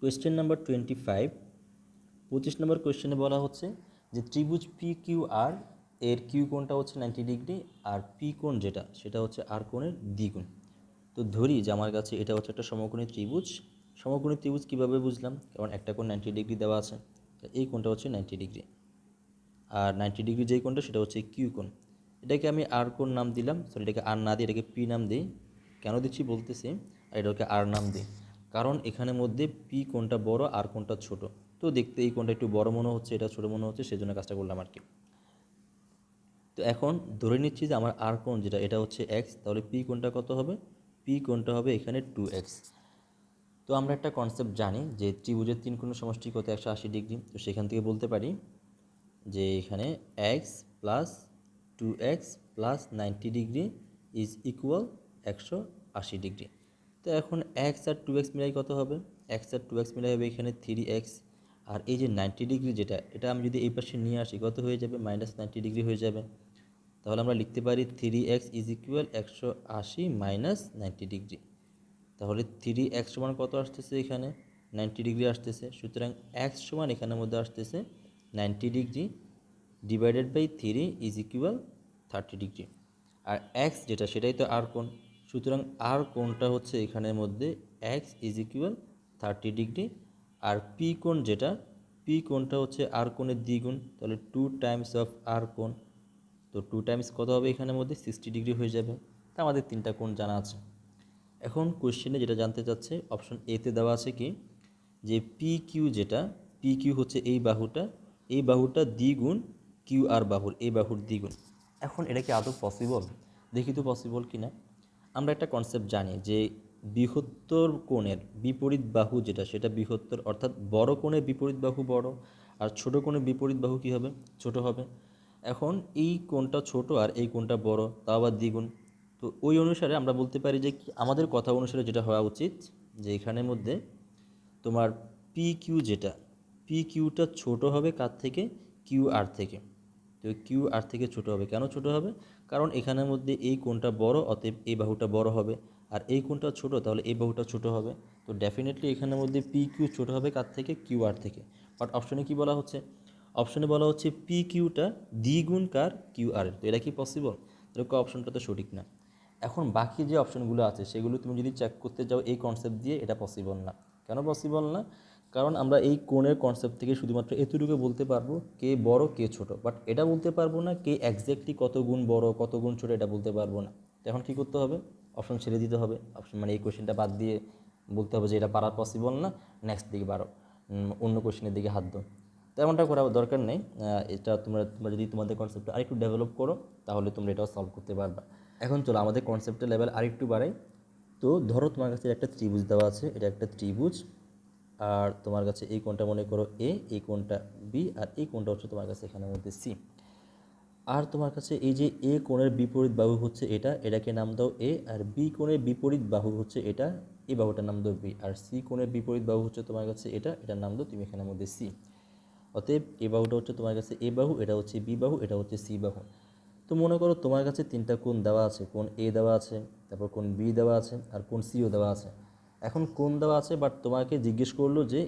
Question number 25 25 নম্বর কোয়েশ্চেনে বলা হচ্ছে যে ত্রিভুজ পি কিউ আর এর কিউ কোণটা হচ্ছে 90 ডিগ্রি আর পি কোণ যেটা সেটা হচ্ছে আর কোণের দ্বিগুণ। তো ধরি যে আমার কাছে এটা হচ্ছে একটা সমকোণী ত্রিভুজ। সমকোণী ত্রিভুজ কীভাবে বুঝলাম? কারণ একটা কোণ 90 ডিগ্রি দেওয়া আছে, এই কোণটা হচ্ছে 90 ডিগ্রি, আর 90 ডিগ্রি যেই কোণটা সেটা হচ্ছে কিউ কোণ। এটাকে আমি আর কোণ নাম দিলাম, সরি এটাকে আর না দিয়ে এটাকে পি নাম দিই। কেন দিচ্ছি বলতেছি, আর এটাকে আর নাম দিই কারণ এখানের মধ্যে পি কোণটা বড় আর কোণটা ছোট। তো দেখতে এই কোণটা একটু বড় মনে হচ্ছে, এটা ছোট মনে হচ্ছে, সেজন্য কাজটা করলাম আর কি। তো এখন ধরে নিচ্ছি যে আমার আর কোণ যেটা এটা হচ্ছে এক্স, তাহলে পি কোণটা কত হবে? পি কোণটা হবে এখানে 2x। তো আমরা একটা কনসেপ্ট জানি যে ত্রিভুজের তিন কোণের সমষ্টি কত? 180 ডিগ্রি। তো সেখান থেকে বলতে পারি যে এখানে x plus 2x plus 90 degree is equal 180 degree. তো এখন এক্স আর 2x মিলাই কত হবে? এক্স আর 2x মিলাই হবে এখানে 3x, আর এই যে 90 ডিগ্রি যেটা, এটা আমি যদি এই পাশে নিয়ে আসি কত হয়ে যাবে? -90 ডিগ্রি হয়ে যাবে। তাহলে আমরা লিখতে পারি 3x is equal 180 minus 90 degree. তাহলে 3x সমান কত আসতেছে? এখানে 90 ডিগ্রি আসতেছে। সুতরাং x সমান এখানের মধ্যে আসতেছে 90 degree divided by 3 is equal 30 degree. আর x যেটা সেটাই তো আর কোণ, সুতরাং আর কোণটা হচ্ছে এখানের মধ্যে x ইজ ইকুয়াল 30 ডিগ্রি। আর পি কোণ যেটা, পি কোণটা হচ্ছে আর কোণের দ্বিগুণ, তাহলে 2 টাইমস অফ আর কোণ। তো 2 টাইমস কত হবে এখানের মধ্যে? 60 ডিগ্রি হয়ে যাবে। তা আমাদের তিনটা কোণ জানা আছে। এখন কোশ্চেনে যেটা জানতে চাচ্ছে অপশন এতে দেওয়া আছে কি যে পি কিউ যেটা, পি কিউ হচ্ছে এই বাহুটা দ্বিগুণ কিউ আর বাহুর, এই বাহুর দ্বিগুণ। এখন এটা কি আদৌ পসিবল? দেখি তো পসিবল কি না। আমরা একটা কনসেপ্ট জানি যে বৃহত্তর কোণের বিপরীত বাহু যেটা সেটা বৃহত্তর, অর্থাৎ বড় কোণের বিপরীত বাহু বড়, আর ছোট কোণের বিপরীত বাহু কী হবে? ছোট হবে। এখন এই কোণটা ছোট আর এই কোণটা বড়, তাও আবার দ্বিগুণ। তো ওই অনুসারে আমরা বলতে পারি যে আমাদের কথা অনুসারে যেটা হওয়া উচিত যে এখানের মধ্যে তোমার পি কিউ যেটা, পি কিউটা ছোটো হবে কার থেকে? কিউ আর থেকে। তো কিউ আর থেকে ছোটো হবে। কেন ছোটো হবে? কারণ এখানের মধ্যে এই কোণটা বড়, অতএব এই বাহুটা বড় হবে, আর এই কোণটা ছোট, তাহলে এই বাহুটা ছোট হবে। তো ডেফিনেটলি এখানের মধ্যে পি কিউ ছোটো হবে কার থেকে? কিউ আর থেকে। বাট অপশনে কি বলা হচ্ছে? অপশনে বলা হচ্ছে পি কিউটা দ্বিগুণ কার? Q R. তো এটা কি পসিবল? এরকম অপশনটা তো সঠিক না। এখন বাকি যে অপশনগুলো আছে সেগুলো তুমি যদি চেক করতে যাও এই কনসেপ্ট দিয়ে, এটা পসিবল না। কেন পসিবল না? কারণ আমরা এই কোণের কনসেপ্ট থেকে শুধুমাত্র এতটুকু বলতে পারবো কে বড় কে ছোট, বাট এটা বলতে পারবো না কে এক্স্যাক্টলি কত গুণ বড় কত গুণ ছোট, এটা বলতে পারবো না। তো এখন কী করতে হবে? অপশন ছেড়ে দিতে হবে। অপশন মানে এই কোয়েশ্চেনটা বাদ দিয়ে বলতে হবে যে এটা পারা পসিবল না, নেক্সট দিকে বাড়ো, অন্য কোয়েশ্চেনের দিকে হাত দাও। তেমনটা করার দরকার নেই। এটা তোমরা তোমরা যদি তোমাদের কনসেপ্টটা আরেকটু ডেভেলপ করো তাহলে তোমরা এটাও সলভ করতে পারবা। এখন চলো আমাদের কনসেপ্টের লেভেল আরেকটু বাড়াই। তো ধরো তোমার কাছে একটা ত্রিভুজ দেওয়া আছে, এটা একটা ত্রিভুজ, আর তোমার কাছে এই কোণটা মনে করো এ, এই কোণটা বি, আর এই কোণটা হচ্ছে তোমার কাছে এখানের মধ্যে সি। আর তোমার কাছে এই যে এ কোণের বিপরীত বাহু হচ্ছে এটা, এটাকে নাম দাও এ, আর বি কোণের বিপরীত বাহু হচ্ছে এটা, এই বাহুটার নাম দাও বি, আর সি কোণের বিপরীত বাহু হচ্ছে তোমার কাছে এটা, এটার নাম দাও তুমি এখানের মধ্যে সি। অতএব এই বাহুটা হচ্ছে তোমার কাছে এ বাহু, এটা হচ্ছে বি বাহু, এটা হচ্ছে সি বাহু। তো মনে করো তোমার কাছে তিনটা কোণ দেওয়া আছে, কোণ এ দেওয়া আছে, তারপর কোণ বি দেওয়া আছে, আর কোণ সিও দেওয়া আছে। এখন কোণ দেওয়া আছে, বাট তোমাকে জিজ্ঞেস করলো যে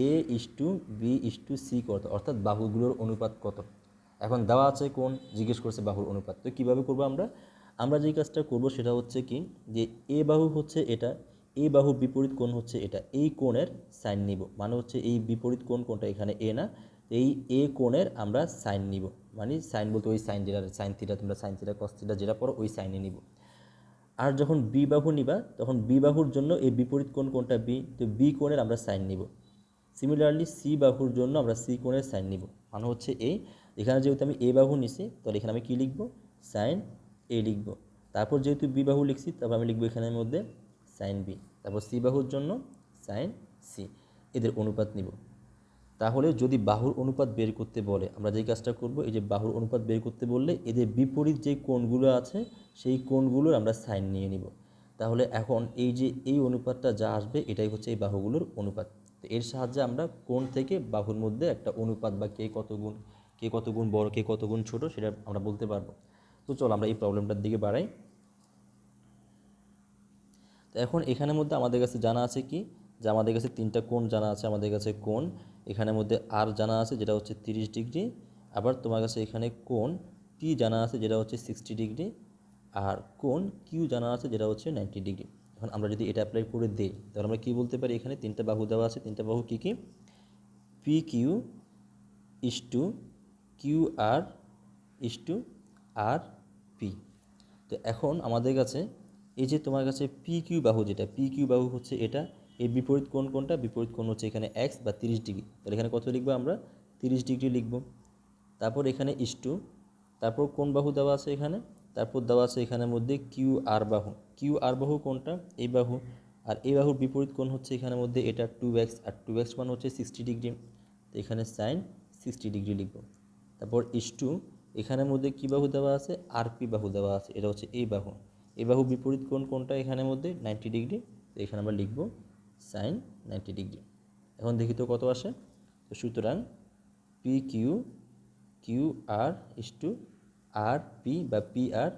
A is to B is to C কত, অর্থাৎ বাহুগুলোর অনুপাত কত। এখন দেওয়া আছে কোণ, জিজ্ঞেস করছে বাহুর অনুপাত। তো কীভাবে করবো আমরা? আমরা যেই কাজটা করব সেটা হচ্ছে কি যে এ বাহু হচ্ছে এটা, এই বাহুর বিপরীত কোণ হচ্ছে এটা, এই কোণের সাইন নিব, মানে হচ্ছে এই বিপরীত কোণ কোণটা এখানে এ না, এই এ কোণের আমরা সাইন নিব, মানে সাইন বলতে ওই সাইন যেটা সাইন থিটা, তোমরা সাইন থিটা কস থিটা যেটা পড়ো ওই সাইনে নিব। আর যখন বি বাহু নিবা তখন বি বাহুর জন্য এই বিপরীত কোণ কোণটা বি, তো বি কোণের আমরা সাইন নিব। সিমিলারলি সি বাহুর জন্য আমরা সি কোণের সাইন নিব, মানে হচ্ছে এই এখানে যেহেতু আমি এ বাহু নিছি তাহলে এখানে আমি কী লিখব? সাইন এ লিখব। তারপর যেহেতু বি বাহু লিখছি তারপর আমি লিখব এখানের মধ্যে সাইন বি, তারপর সি বাহুর জন্য সাইন সি। এদের অনুপাত নিব। তাহলে যদি বাহুর অনুপাত বের করতে বলে আমরা যেই কাজটা করব, এই যে বাহুর অনুপাত বের করতে বললে এদের বিপরীত যে কোণগুলো আছে সেই কোণগুলোর আমরা সাইন নিয়ে নিব। তাহলে এখন এই যে এই অনুপাতটা যা আসবে এটাই হচ্ছে এই বাহুগুলোর অনুপাত। তো এর সাহায্যে আমরা কোণ থেকে বাহুর মধ্যে একটা অনুপাত বা কে কত গুণ বড় কে কত গুণ ছোট সেটা আমরা বলতে পারবো। তো চলো আমরা এই প্রবলেমটার দিকে বাড়াই। তো এখন এখানের মধ্যে আমাদের কাছে জানা আছে কি যে আমাদের কাছে তিনটা কোণ জানা আছে, আমাদের কাছে কোণ এখানের মধ্যে আর জানা আছে যেটা হচ্ছে 30 ডিগ্রি, আবার তোমার কাছে এখানে কোণ পি জানা আছে যেটা হচ্ছে 60 ডিগ্রি, আর কোণ কিউ জানা আছে যেটা হচ্ছে 90 ডিগ্রি। এখন আমরা যদি এটা অ্যাপ্লাই করে দিই তাহলে আমরা কী বলতে পারি, এখানে তিনটা বাহু দেওয়া আছে, তিনটা বাহু কী কী, P Q is two Q R is to R P. তো এখন আমাদের কাছে এই যে তোমার কাছে পি কিউ বাহু, যেটা পি কিউ বাহু হচ্ছে এটা, এই বিপরীত কোণ কোনটা, বিপরীত কোণ হচ্ছে এখানে এক্স বা 30 ডিগ্রি, তাহলে এখানে কত লিখবো আমরা, 30 ডিগ্রি লিখব। তারপর এখানে ইস টু, তারপর কোন বাহু দেওয়া আছে এখানে, তারপর দেওয়া আছে এখানের মধ্যে কিউ আর বাহু, কিউ আর বাহু কোনটা, এই বাহু, আর এই বাহুর বিপরীত কোণ হচ্ছে এখানের মধ্যে এটা 2x, আর 2x মান হচ্ছে 60 ডিগ্রি, তো এখানে সাইন 60 ডিগ্রি লিখব। তারপর ইস টু, এখানের মধ্যে কী বাহু দেওয়া আছে, আরপি বাহু দেওয়া আছে, এটা হচ্ছে এই বাহু, এই বাহু বিপরীত কোণ কোনটা এখানের মধ্যে 90 ডিগ্রি, তো এখানে আমরা লিখব সাইন 90 ডিগ্রি। এখন দেখি তো কত আসে, তো সুতরাং P Q Q R is to R P বা পি আর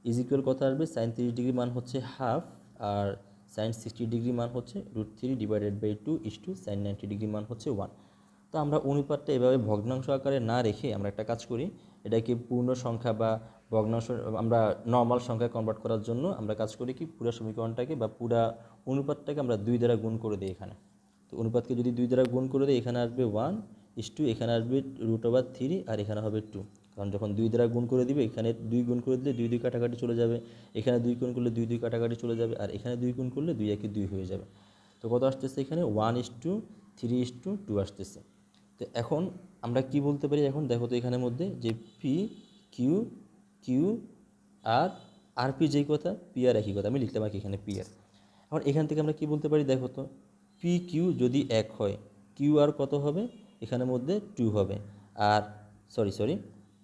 ইজ ইকুয়াল কত আসবে, সাইন 30 ডিগ্রি মান হচ্ছে হাফ, আর সাইন 60 ডিগ্রি মান হচ্ছে √3 divided by 2 is to sine 90 degree মান হচ্ছে 1। তো আমরা অনুপাতটা এভাবে ভগ্নাংশ আকারে না রেখে আমরা একটা কাজ করি, এটাকে পূর্ণ সংখ্যা বা ভগ্নাংশ আমরা নর্মাল সংখ্যায় কনভার্ট করার জন্য আমরা কাজ করি কি, পুরো সমীকরণটাকে বা পুরা অনুপাতটাকে আমরা 2 দ্বারা গুণ করে দিই এখানে। তো অনুপাতকে যদি 2 দ্বারা গুণ করে দিই এখানে আসবে 1 ইস টু, এখানে আসবে √3 আর এখানে হবে 2, কারণ যখন 2 দ্বারা গুণ করে দিবে এখানে 2 গুণ করে দিলে 2 2 কাটাকাটি চলে যাবে, এখানে 2 গুণ করলে 2 2 কাটাকাটি চলে যাবে, আর এখানে 2 গুণ করলে 2 1 2 হয়ে যাবে। তো কত আসতেছে এখানে 1:3:2 আসতেছে। তো এখন আমরা কি বলতে পারি, এখন দেখো তো এখানের মধ্যে যে পি কিউ কিউ আর আর পি যেই কথা, পি আর একই কথা, আমি লিখতে পারি এখানে পি আর। এখন এখান থেকে আমরা কি বলতে পারি, দেখো তো পি কিউ যদি 1 হয়, কিউ আর কত হবে, এখানের মধ্যে 2 হবে, আর সরি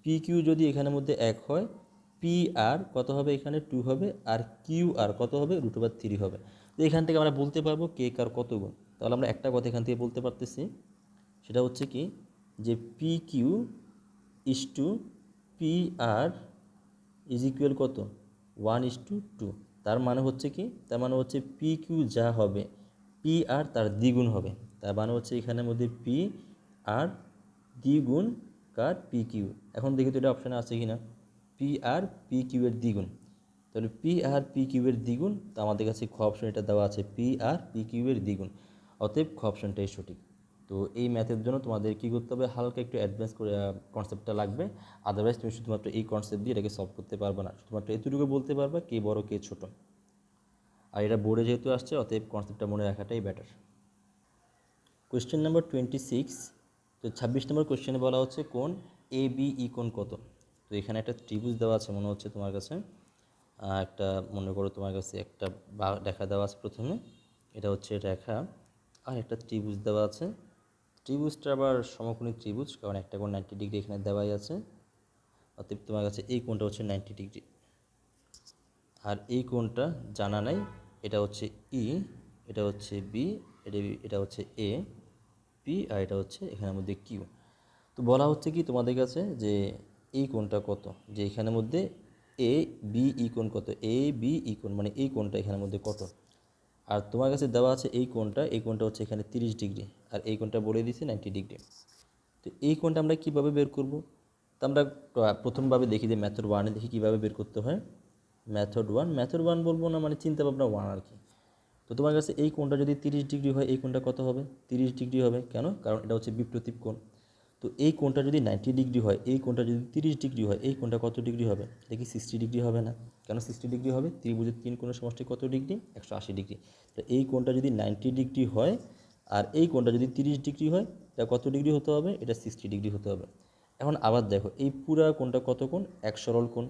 পি কিউ যদি এখানের মধ্যে 1 হয়, পি আর কত হবে, এখানে 2 হবে, আর কিউ আর কত হবে, √3 হবে। তো এখান থেকে আমরা বলতে পারবো কে কার কত গুণ। তাহলে আমরা একটা কথা এখান থেকে বলতে পারতেছি, সেটা হচ্ছে কি, যে P Q is to P R is equal কত, 1:2। তার মানে হচ্ছে কি, তার মানে হচ্ছে পি কিউ যা হবে পি আর তার দ্বিগুণ হবে, তার মানে হচ্ছে এখানের মধ্যে পি আর দ্বিগুণ কার, পি কিউ। এখন দেখি তো এটা অপশানে আছে কি না, পি আর পি কিউ এর দ্বিগুণ, তাহলে পি আর পি কিউ এর দ্বিগুণ, তো আমাদের কাছে খ অপশন এটা দেওয়া আছে পি আর পি কিউ এর দ্বিগুণ, অতএব খ অপশনটাই সঠিক। তো এই ম্যাথের জন্য তোমাদের কী করতে হবে, হালকা একটু অ্যাডভান্স করে কনসেপ্টটা লাগবে, আদারওয়াইজ তুমি শুধুমাত্র এই কনসেপ্ট দিয়ে এটাকে সলভ করতে পারবে না, শুধুমাত্র এতটুকু বলতে পারবা কে বড় কে ছোট, আর এটা বোর্ডে যেহেতু আসছে অতএব কনসেপ্টটা মনে রাখাটাই বেটার। কোয়েশ্চেন নাম্বার 26, তো 26 নম্বর কোয়েশ্চেনে বলা হচ্ছে কোণ এ বি ই কোণ কত। তো এখানে একটা ত্রিভুজ দেওয়া আছে মনে হচ্ছে তোমার কাছে, একটা মনে করো তোমার কাছে একটা রেখা দেওয়া আছে প্রথমে, এটা হচ্ছে রেখা, আর একটা ত্রিভুজ দেওয়া আছে, ত্রিভুজটা আবার সমকোণী ত্রিভুজ, কারণ একটা কোণ 90 ডিগ্রি এখানে দেওয়াই আছে, অতএব তোমার কাছে এই কোণটা হচ্ছে 90 ডিগ্রি, আর এই কোণটা জানা নাই, এটা হচ্ছে ই, এটা হচ্ছে বি, এটা হচ্ছে এ পি, আর এটা হচ্ছে এখানের মধ্যে কিউ। তো বলা হচ্ছে কি তোমাদের কাছে যে এই কোণটা কত, যে এখানের মধ্যে এ বি ই কোণ কত, এ বি ই কোণ মানে এই কোণটা এখানের মধ্যে কত, আর তোমার কাছে দেওয়া আছে এই কোণটা হচ্ছে এখানে 30 ডিগ্রি, আর এই কোণটা বলে দিয়েছে 90 ডিগ্রি। তো এই কোণটা আমরা কীভাবে বের করব, তো আমরা প্রথমভাবে দেখি যে মেথড 1-এ দেখি কীভাবে বের করতে হয়। মেথড ওয়ান বলবো না, মানে চিন্তা ভাবনা 1 আর কি। তো তোমার কাছে এই কোণটা যদি 30 ডিগ্রি হয়, এই কোণটা কত হবে, 30 ডিগ্রি হবে, কেন, কারণ এটা হচ্ছে বিপ্রতীপ কোণ। তো এই কোণটা যদি 90 ডিগ্রি হয়, এই কোণটা যদি 30 ডিগ্রি হয়, এই কোণটা কত ডিগ্রি হবে, এটা কি 60 ডিগ্রি হবে না, কেন 60 ডিগ্রি হবে, ত্রিভুজের 3 কোণের সমষ্টি কত ডিগ্রি, 180 ডিগ্রি। তো এই কোণটা যদি 90 ডিগ্রি হয় আর এই কোণটা যদি 30 ডিগ্রি হয়, এটা কত ডিগ্রি হতে হবে, এটা 60 ডিগ্রি হতে হবে। এখন আবার দেখো এই পুরা কোণটা কত কোণ, এক সরল কোণ,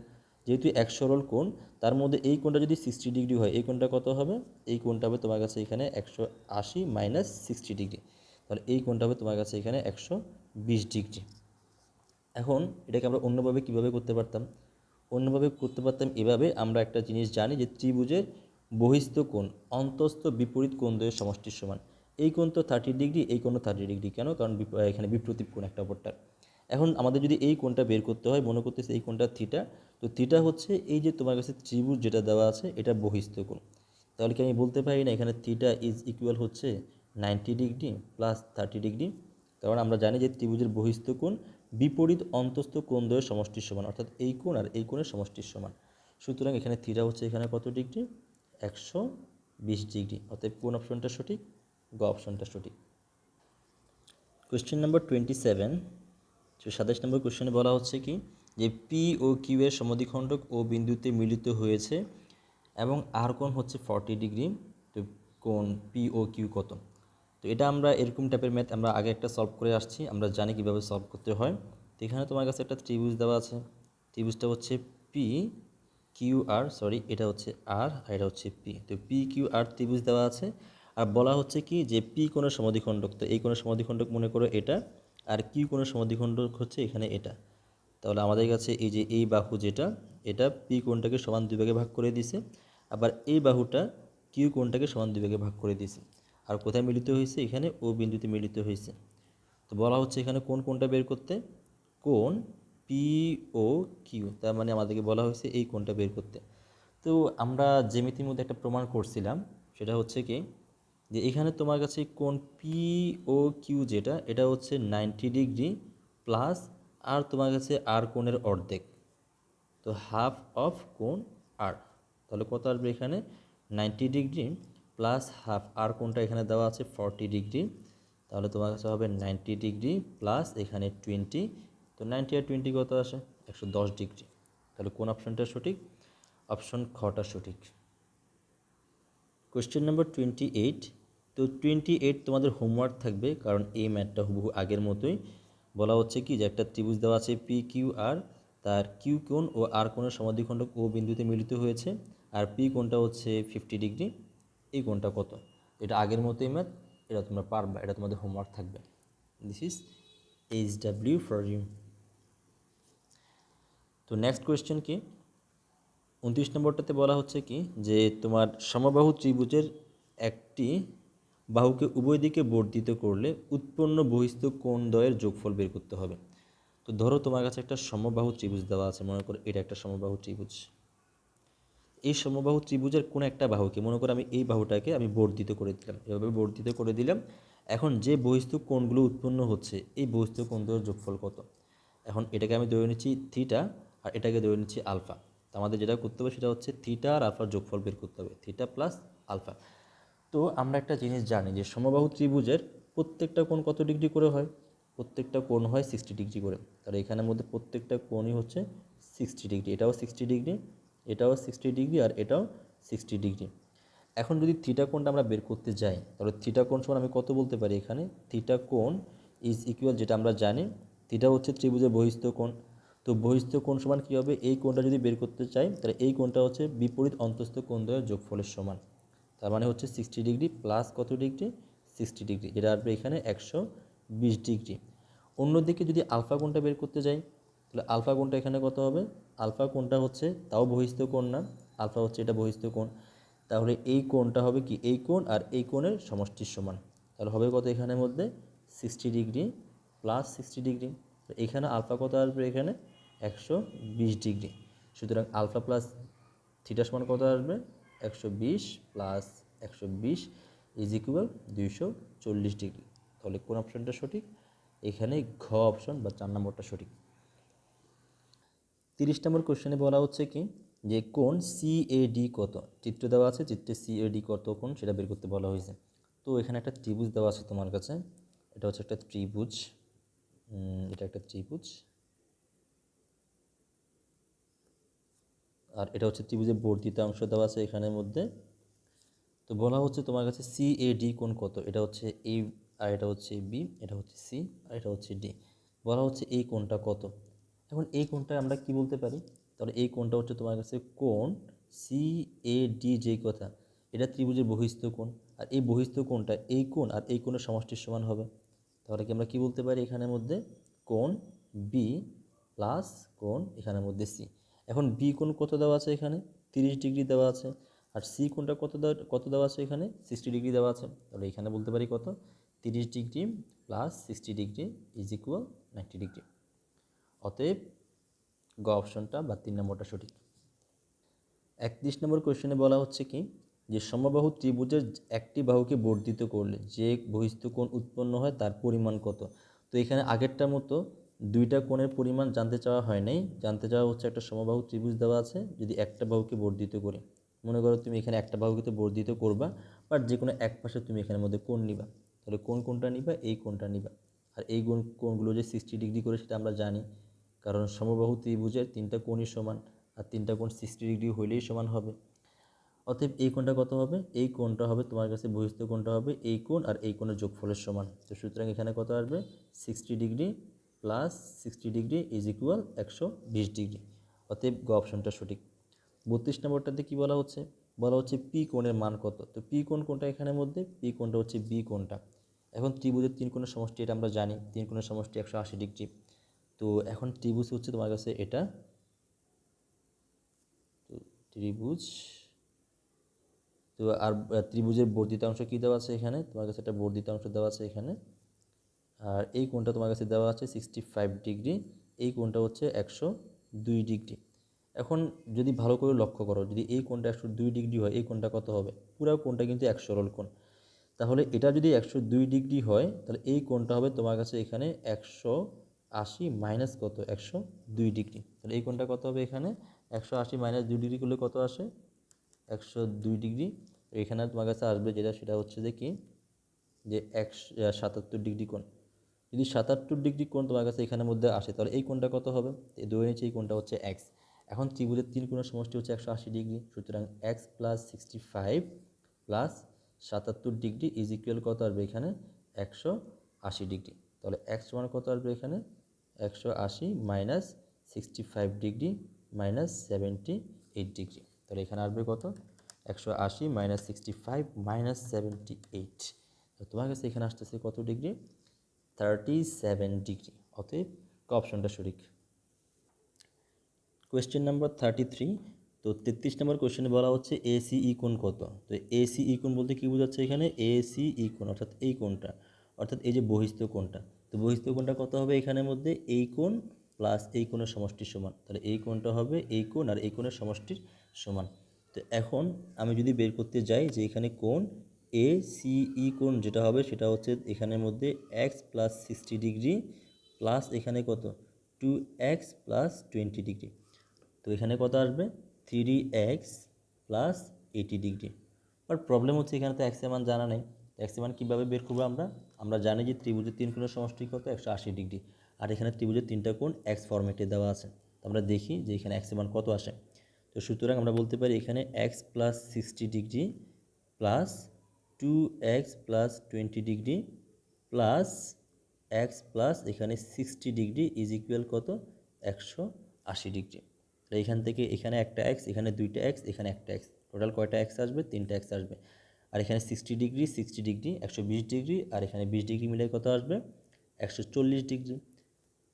যেহেতু এক সরল কোণ, তার মধ্যে এই কোণটা যদি 60 ডিগ্রি হয়, এই কোণটা কত হবে, এই কোণটা হবে তোমার কাছে এখানে 180 মাইনাস 60 ডিগ্রি, তাহলে এই কোণটা হবে তোমার কাছে এখানে 120 ডিগ্রি। এখন এটাকে আমরা অন্যভাবে কীভাবে করতে পারতাম, অন্যভাবে করতে পারতাম এভাবে, আমরা একটা জিনিস জানি যে ত্রিভুজের বহিস্থ কোণ অন্তস্থ বিপরীত কোণ দ্বয়ের সমষ্টির সমান। এই কোণ তো 30 ডিগ্রি, এই কোণও 30 ডিগ্রি, কেন, কারণ এখানে বিপ্রতীপ কোণ একটা অপরটার। এখন আমাদের যদি এই কোণটা বের করতে হয়, মনে করতেছে এই কোণটা থিটা, তো থিটা হচ্ছে এই যে তোমার কাছে ত্রিভুজ যেটা দেওয়া আছে এটা বহিস্থ কোণ, তাহলে কি আমি বলতে পারি না এখানে থিটা ইজ ইকুয়াল হচ্ছে 90 ডিগ্রি প্লাস 30 ডিগ্রি? কারণ আমরা জানি যে ত্রিভুজের বহিস্থ কোণ বিপরীত অন্তস্থ কোণদ্বয়ের সমষ্টির সমান, অর্থাৎ এই কোণ আর এই কোণের সমষ্টির সমান। সুতরাং এখানে থিটা হচ্ছে এখানে কত ডিগ্রি? 120 ডিগ্রি। অতএব কোন অপশনটা সঠিক? গ অপশনটা সঠিক। কোয়েশ্চেন নাম্বার 27, 27 নম্বর কোয়েশ্চেনে বলা হচ্ছে কি যে পি ও কিউ এর সমদ্বিখণ্ডক ও বিন্দুতে মিলিত হয়েছে এবং আর কোণ হচ্ছে 40 ডিগ্রি। তো কোণ পি ও কিউ কত? তো এটা আমরা এরকম টাইপের ম্যাথ আমরা আগে একটা সলভ করে আসছি, আমরা জানি কীভাবে সলভ করতে হয়। তো এখানে তোমার কাছে একটা ত্রিভুজ দেওয়া আছে, ত্রিভুজটা হচ্ছে পি কিউ আর, সরি এটা হচ্ছে আর আর এটা হচ্ছে পি। তো পি কিউ আর ত্রিভুজ দেওয়া আছে আর বলা হচ্ছে কি যে পি কোণের সমদ্বিখণ্ডক, তো এই কোণের সমদ্বিখণ্ডক মনে করো এটা, আর কিউ কোণের সমদ্বিখণ্ডক হচ্ছে এখানে এটা। তাহলে আমাদের কাছে এই যে এই বাহু যেটা, এটা পি কোণটাকে সমান দুই ভাগে ভাগ করে দিছে, আবার এই বাহুটা কিউ কোণটাকে সমান দুই ভাগে ভাগ করে দিছে। আর কোথায় মিলিত হয়েছে? এখানে ও বিন্দুতে মিলিত হয়েছে। তো বলা হচ্ছে এখানে কোন কোণটা বের করতে? কোণ পি ও কিউ, তার মানে আমাদেরকে বলা হয়েছে এই কোণটা বের করতে। তো আমরা জ্যামিতির মধ্যে একটা প্রমাণ করছিলাম, সেটা হচ্ছে কি যে এখানে তোমার কাছে কোণ পি ও কিউ যেটা, এটা হচ্ছে 90 ডিগ্রি প্লাস আর তোমার কাছে আর কোণের অর্ধেক, তো হাফ অফ কোণ আর। তাহলে কত আসবে এখানে? 90 ডিগ্রি প্লাস হাফ, আর কোণটা এখানে দেওয়া আছে 40 ডিগ্রি, তাহলে তোমার কাছে হবে 90 ডিগ্রি প্লাস এখানে 20। তো 90 আর 20 কত আসে? 110 ডিগ্রি। তাহলে কোন অপশনটা সঠিক? অপশন খটা সঠিক। কোয়েশ্চেন নাম্বার 28, তো 28 তোমাদের হোমওয়ার্ক থাকবে, কারণ এই ম্যাথটা হুবহু আগের মতোই। বলা হচ্ছে কি যে একটা ত্রিভুজ দেওয়া আছে পি কিউ আর, তার কিউ কোণ ও আর কোণের সমদ্বিখণ্ডক ও বিন্দুতে মিলিত হয়েছে, আর পি কোণটা হচ্ছে 50 ডিগ্রি। এই কোণটা কত? এটা আগের মতোই ম্যাথ, এটা তোমরা পারবা, এটা তোমাদের হোমওয়ার্ক থাকবে। This is HW for you. তো নেক্সট কোয়েশ্চেন কি, 29 নম্বরটাতে বলা হচ্ছে কি যে তোমার সমবাহু ত্রিভুজের একটি বাহুকে উভয় দিকে বর্ধিত করলে উৎপন্ন বহিস্থ কোণদ্বয়ের যোগফল বের করতে হবে। তো ধরো তোমার কাছে একটা সমবাহু ত্রিভুজ দেওয়া আছে, মনে করো এটা একটা সমবাহু ত্রিভুজ। এই সমবাহু ত্রিভুজের কোন একটা বাহুকে, মনে করো আমি এই বাহুটাকে আমি বর্ধিত করে দিলাম, এভাবে বর্ধিত করে দিলাম। এখন যে বহিস্থ কোণগুলো উৎপন্ন হচ্ছে, এই বহিস্থ কোণদ্বয়ের যোগফল কত? এখন এটাকে আমি ধরে নিচ্ছি থিটা আর এটাকে ধরে নিচ্ছি আলফা। তো আমাদের যেটা করতে হবে সেটা হচ্ছে থিটা আর আলফার যোগফল বের করতে হবে, থিটা প্লাস আলফা। তো আমরা একটা জিনিস জানি যে সমবাহু ত্রিভুজের প্রত্যেকটা কোণ কত ডিগ্রি করে হয়? প্রত্যেকটা কোণ হয় 60 ডিগ্রি করে। তাহলে এখানের মধ্যে প্রত্যেকটা কোণই হচ্ছে 60 ডিগ্রি, এটাও 60 ডিগ্রি, এটাও 60 ডিগ্রি আর এটাও 60 ডিগ্রি। এখন যদি থিটা কোণটা আমরা বের করতে যাই, তাহলে থিটা কোণ সমান আমি কত বলতে পারি এখানে? থিটা কোণ ইজ ইকুয়াল, যেটা আমরা জানি থিটা হচ্ছে ত্রিভুজের বহিস্থ কোণ। তো বহিস্থ কোণ সমান কী হবে? এই কোণটা যদি বের করতে চাই তাহলে এই কোণটা হচ্ছে বিপরীত অন্তস্থ কোণদ্বয়ের যোগফলের সমান। তার মানে হচ্ছে 60 ডিগ্রি প্লাস কত ডিগ্রি? 60 ডিগ্রি, যেটা আসবে এখানে 120 ডিগ্রি। অন্যদিকে যদি আলফা কোণটা বের করতে যাই, তাহলে আলফা কোণটা এখানে কত হবে? আলফা কোণটা হচ্ছে তাও বহিস্থ কোণ না, আলফা হচ্ছে এটা বহিস্থ কোণ। তাহলে এই কোণটা হবে কি? এই কোণ আর এই কোণের সমষ্টির সমান। তাহলে হবে কত এখানের মধ্যে? 60 ডিগ্রি প্লাস 60 ডিগ্রি। এখানে আলফা কত আসবে? এখানে 120 ডিগ্রি। সুতরাং আলফা প্লাস থিটা সমান কত আসবে? 120 প্লাস 120 ইজ ইকুয়াল 240 ডিগ্রি। তাহলে কোন অপশনটা সঠিক? এখানে ঘ অপশন বা 4 নম্বরটা সঠিক। 30 নম্বর কোশ্চেনে বলা হচ্ছে কি যে কোণ CAD কত? চিত্র দেওয়া আছে, চিত্রে CAD কত কোণ সেটা বের করতে বলা হয়েছে। তো এখানে একটা ত্রিভুজ দেওয়া আছে তোমার কাছে, এটা হচ্ছে একটা ত্রিভুজ, এটা একটা ত্রিভুজ, আর এটা হচ্ছে ত্রিভুজের বর্ধিত অংশ দেওয়া আছে এখানের মধ্যে। তো বলা হচ্ছে তোমার কাছে CAD কোণ কত? এটা হচ্ছে A আর এটা হচ্ছে B, এটা হচ্ছে C আর এটা হচ্ছে D। বলা হচ্ছে এই কোণটা কত? এখন এই কোণটা আমরা কি বলতে পারি? তাহলে এই কোণটা হচ্ছে তোমার কাছে কোণ CAD, যেই কথা এটা ত্রিভুজের বহিস্থ কোণ, আর এই বহিস্থ কোণটা এই কোণ আর এই কোণের সমষ্টির সমান হবে। তাহলে কি আমরা কি বলতে পারি এখানের মধ্যে? কোণ B প্লাস কোণ এখানের মধ্যে C। এখন B কোণ কত দেওয়া আছে এখানে? 30 ডিগ্রি দেওয়া আছে। আর সি কোণটা কত দেওয়া আছে এখানে? 60 ডিগ্রি দেওয়া আছে। তাহলে এখানে বলতে পারি কত? 30 degree plus 60 degree is equal 90 degree. অতএব গ অপশনটা বা 3 নম্বরটা সঠিক। 31 নম্বর কোয়েশ্চেনে বলা হচ্ছে কি যে সমবাহু ত্রিভুজের একটি বাহুকে বর্ধিত করলে যে বহিস্থ কোণ উৎপন্ন হয় তার পরিমাণ কত। তো এখানে আগেরটার মতো দুইটা কোণের পরিমাণ জানতে চাওয়া হয় নাই, জানতে চাওয়া হচ্ছে একটা সমবাহু ত্রিভুজ দেওয়া আছে, যদি একটা বাহুকে বর্ধিত করি, মনে করো তুমি এখানে একটা বাহুকে তো বর্ধিত করবা, বাট যে কোনো এক পাশে তুমি এখানের মধ্যে কোণ নিবা, তাহলে কোনটা নিবা, এই কোণটা নিবা। আর এই কোণগুলো যে 60 ডিগ্রি করে সেটা আমরা জানি, কারণ সমবাহু ত্রিভুজের তিনটা কোণই সমান, আর তিনটা কোণ 60 ডিগ্রি হইলেই সমান হবে। অতএব এই কোণটা কত হবে, এই কোণটা হবে তোমার কাছে বহিস্থ কোণটা হবে এই কোণ আর এই কোণের যোগফলের সমান। তো সুতরাং এখানে কত আসবে, 60 degree plus 60 degree is equal 120 degree. অতএব গ অপশনটা সঠিক। 32 নম্বরটাতে কী বলা হচ্ছে পি কোণের মান কত। তো পি কোণ কোনটা এখানের মধ্যে, পি কোণটা হচ্ছে বি কোণটা। এখন ত্রিভুজের তিন কোণের সমষ্টি এটা আমরা জানি, তিন কোণের সমষ্টি 180 ডিগ্রি। তো এখন ত্রিভুজ হচ্ছে তোমার কাছে এটা, তো ত্রিভুজ, তো আর ত্রিভুজের বর্ধিতাংশ কী দেওয়া আছে এখানে, তোমার কাছে একটা বর্ধিতাংশ দেওয়া আছে এখানে, আর এই কোণটা তোমার কাছে দেওয়া আছে 65 ডিগ্রি, এই কোণটা হচ্ছে 102 ডিগ্রি। এখন যদি ভালো করে লক্ষ্য করো, যদি এই কোণটা 102 ডিগ্রি হয়, এই কোণটা কত হবে, পুরো কোণটা কিন্তু এক সরল কোণ। তাহলে এটা যদি 102 ডিগ্রি হয়, তাহলে এই কোণটা হবে তোমার কাছে এখানে 180 মাইনাস কত, 102 ডিগ্রি। তাহলে এই কোণটা কত হবে এখানে, 180 মাইনাস 2 ডিগ্রি করলে কত আসে, 102 ডিগ্রি। এখানে তোমার কাছে আসবে যেটা, সেটা হচ্ছে যে কি, যে 77 ডিগ্রি কোণ। যদি 77 ডিগ্রি কোণ তোমার কাছে এখানের মধ্যে আসে, তাহলে এই কোণটা কত হবে, এই ধরে নিচ্ছি এই কোণটা হচ্ছে এক্স। এখন ত্রিভুজের তিন কোণের সমষ্টি হচ্ছে 180 ডিগ্রি, সুতরাং x plus 65 plus 77 degree is equal কত আসবে এখানে, 180 ডিগ্রি। তাহলে এক্স সমান কত আসবে এখানে, 180 মাইনাস 65 ডিগ্রি মাইনাস 78 ডিগ্রি। তাহলে এখানে আসবে কত, 180 মাইনাস 65 মাইনাস 78। তো তোমার কাছে এখানে আসতেছে কত ডিগ্রি, 37 ডিগ্রি। অতএব ক অপশনটা সঠিক। Question number 33। তো 33 নম্বর কোয়েশ্চেনে বলা হচ্ছে এসিই কোণ কত। তো এসিই কোণ বলতে কী বোঝাচ্ছে এখানে, এসিই কোণ অর্থাৎ এই কোণটা, অর্থাৎ এই যে বহিস্থ কোণটা। তো বহিস্থ কোণটা কত হবে এখানের মধ্যে, এই কোণ প্লাস এই কোণের সমষ্টির সমান। তাহলে এই কোণটা হবে এই কোণ আর এই কোণের সমষ্টির সমান। তো এখন আমি যদি বের করতে যাই যে এখানে কোণ এসিই কোণ যেটা হবে সেটা হচ্ছে এখানের মধ্যে এক্স প্লাস 60 ডিগ্রি প্লাস এখানে কত, 2x প্লাস 20 ডিগ্রি। তো এখানে কত আসবে, 3x plus 80 degree. But problem হচ্ছে এখানে তো এক্সের মান জানা নেই। এক্সের মান কীভাবে বের করবো আমরা জানি যে ত্রিভুজের তিন কোণের সমষ্টি কত, 180 ডিগ্রি। আর এখানে ত্রিভুজের তিনটা কোণ এক্স ফরম্যাটে দেওয়া আছে। তো আমরা দেখি যে এখানে এক্সের মান কত আসে। তো সুতরাং আমরা বলতে পারি এখানে x plus 60 degree plus 2x plus 20 degree plus x plus এখানে 60 ডিগ্রি ইজ ইকুয়াল কত, 180 ডিগ্রি। তো এখান থেকে এখানে একটা এক্স, এখানে দুইটা এক্স, এখানে একটা এক্স, টোটাল কয়টা এক্স আসবে, তিনটা এক্স আসবে। আর এখানে 60 ডিগ্রি 120 ডিগ্রি, আর এখানে 20 ডিগ্রি মিলে কত আসবে, 140 ডিগ্রি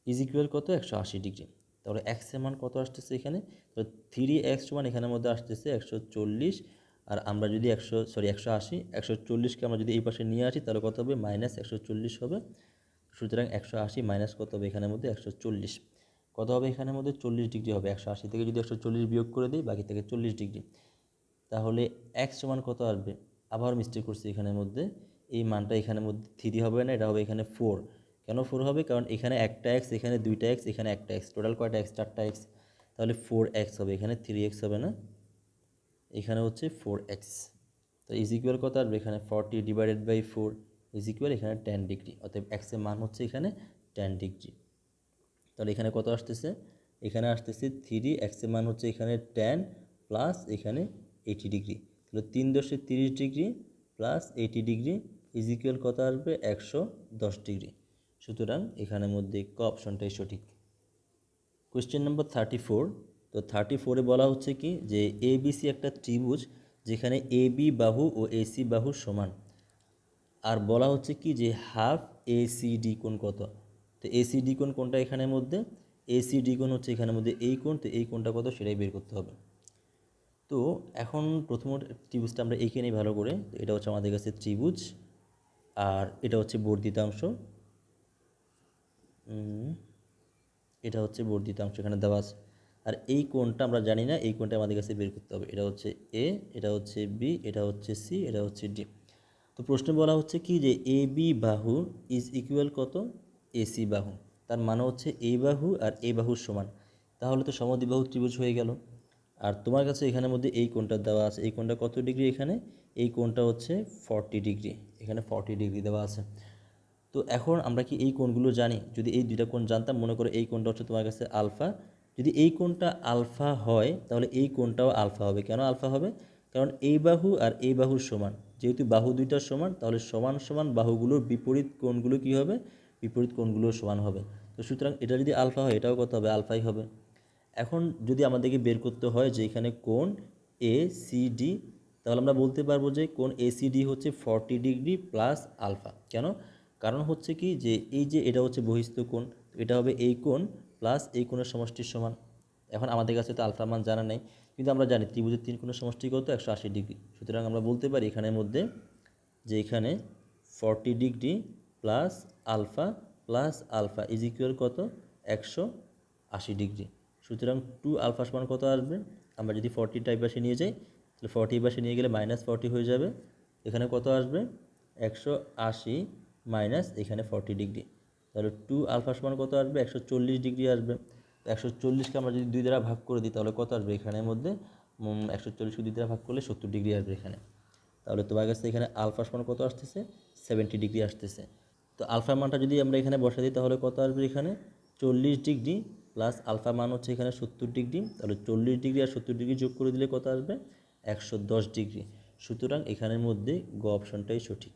ইজ ইকুয়াল কত, 180 ডিগ্রি। তাহলে এক্সের মান কত আসতেছে এখানে, তো 3x সমান এখানের মধ্যে আসতেছে 140। আর আমরা যদি 180, 140কে আমরা যদি এই পাশে নিয়ে আসি তাহলে কত হবে, মাইনাস 140 হবে। সুতরাং 180 মাইনাস কত হবে এখানের মধ্যে, 140 কত হবে এখানের মধ্যে, 40 ডিগ্রি হবে। 180 থেকে যদি 140 বিয়োগ করে দিই, বাকি থেকে 40 ডিগ্রি। তাহলে এক্স সমান কত আসবে, আবার মিস্টেক করছি এখানের মধ্যে, এই মানটা এখানের মধ্যে 3 হবে না, এটা হবে এখানে 4। কেন 4 হবে, কারণ এখানে একটা এক্স, এখানে দুইটা এক্স, এখানে একটা এক্স, টোটাল কয়টা এক্স, 4টা এক্স। তাহলে 4x হবে, এখানে 3x হবে না, এখানে হচ্ছে 4x। তো ইজ ইকুয়াল কত আসবে এখানে, 40 ডিভাইডেড বাই 4 ইজ ইকুয়াল এখানে 10 ডিগ্রি। অতএব এক্সের মান হচ্ছে এখানে 10 ডিগ্রি। তাহলে এখানে কত আসতেছে, এখানে আসতেছে 3x এর মান হচ্ছে এখানে 10 প্লাস এখানে 80 ডিগ্রি। তাহলে 3 10 30 degree plus 80 degree is equal কত আসবে, 110 ডিগ্রি। সুতরাং এখানের মধ্যে ক অপশনটাই সঠিক। Question number 34। তো 34-এ বলা হচ্ছে কি, যে এবিসি একটা ত্রিভুজ যেখানে এবি বাহু ও এসি বাহু সমান। আর বলা হচ্ছে কি যে হাফ এসিডি কোণ কত। তো এসিডি কোণ কোনটা এখানের মধ্যে, এসিডি কোণ হচ্ছে এখানের মধ্যে এই কোণ। তো এই কোণটা কত সেটাই বের করতে হবে। তো এখন প্রথমত ত্রিভুজটা আমরা এঁকে নিই ভালো করে। তো এটা হচ্ছে আমাদের কাছে ত্রিভুজ, আর এটা হচ্ছে বর্ধিতাংশ, এটা হচ্ছে বর্ধিতাংশ এখানে দেওয়া আছে। আর এই কোণটা আমরা জানি না, এই কোণটা আমাদের কাছে বের করতে হবে। এটা হচ্ছে এ, এটা হচ্ছে বি, এটা হচ্ছে সি, এটা হচ্ছে ডি। তো প্রশ্নে বলা হচ্ছে কি যে এ বি বাহু ইজ ইকুয়াল কত এসি বাহু, তার মানে হচ্ছে এই বাহু আর এই বাহুর সমান, তাহলে তো সমদ্বিবাহু ত্রিভুজ হয়ে গেল। আর তোমার কাছে এখানের মধ্যে এই কোণটা দেওয়া আছে, এই কোণটা কত ডিগ্রি, এখানে এই কোণটা হচ্ছে 40 ডিগ্রি, এখানে 40 ডিগ্রি দেওয়া আছে। তো এখন আমরা কি এই কোণগুলো জানি? যদি এই দুইটা কোণ জানতাম, মনে করো এই কোণটা হচ্ছে তোমার কাছে আলফা, যদি এই কোণটা আলফা হয় তাহলে এই কোণটাও আলফা হবে। কেন আলফা হবে? কারণ এই বাহু আর এই বাহুর সমান, যেহেতু বাহু দুইটার সমান, তাহলে সমান সমান বাহুগুলোর বিপরীত কোণগুলো কি হবে? বিপরীত কোণগুলোর সমান হবে। তো সুতরাং এটা যদি আলফা হয়, এটাও কত হবে? আলফাই হবে। এখন যদি আমাদেরকে বের করতে হয় যে এখানে কোণ এ সি ডি, তাহলে আমরা বলতে পারবো যে কোণ এ সি ডি হচ্ছে 40 ডিগ্রি প্লাস আলফা। কেন? কারণ হচ্ছে কি যে এই যে এটা হচ্ছে বহিস্থ কোণ, এটা হবে এই কোণ প্লাস এই কোণের সমষ্টির সমান। এখন আমাদের কাছে তো আলফার মান জানা নেই, কিন্তু আমরা জানি ত্রিভুজের তিন কোণের সমষ্টি কত? 180 ডিগ্রি। সুতরাং আমরা বলতে পারি এখানের মধ্যে যে এখানে 40 degree plus alpha is equal কত? 180 ডিগ্রি। সুতরাং 2 আলফা সমান কত আসবে? আমরা যদি 40টা এই পাশে নিয়ে যাই, তাহলে 40 এই পাশে নিয়ে গেলে -40 হয়ে যাবে। এখানে কত আসবে? 180 মাইনাস এখানে 40 ডিগ্রি, তাহলে 2 আলফা সমান কত আসবে? 140 ডিগ্রি আসবে। তো 140কে আমরা যদি 2 দ্বারা ভাগ করে দিই তাহলে কত আসবে এখানের মধ্যে? 140কে 2 দ্বারা ভাগ করলে 70 ডিগ্রি আসবে এখানে। তাহলে তোমার কাছে এখানে আলফা সমান কত আসতেছে? 70 ডিগ্রি আসতেছে। তো আলফার মানটা যদি আমরা এখানে বসাই দিই তাহলে কত আসবে? এখানে 40 ডিগ্রি প্লাস আলফা মান হচ্ছে এখানে 70 ডিগ্রি, তাহলে 40 ডিগ্রি আর 70 ডিগ্রি যোগ করে দিলে কত আসবে? 110 ডিগ্রি। সুতরাং এখানের মধ্যে গ অপশনটাই সঠিক।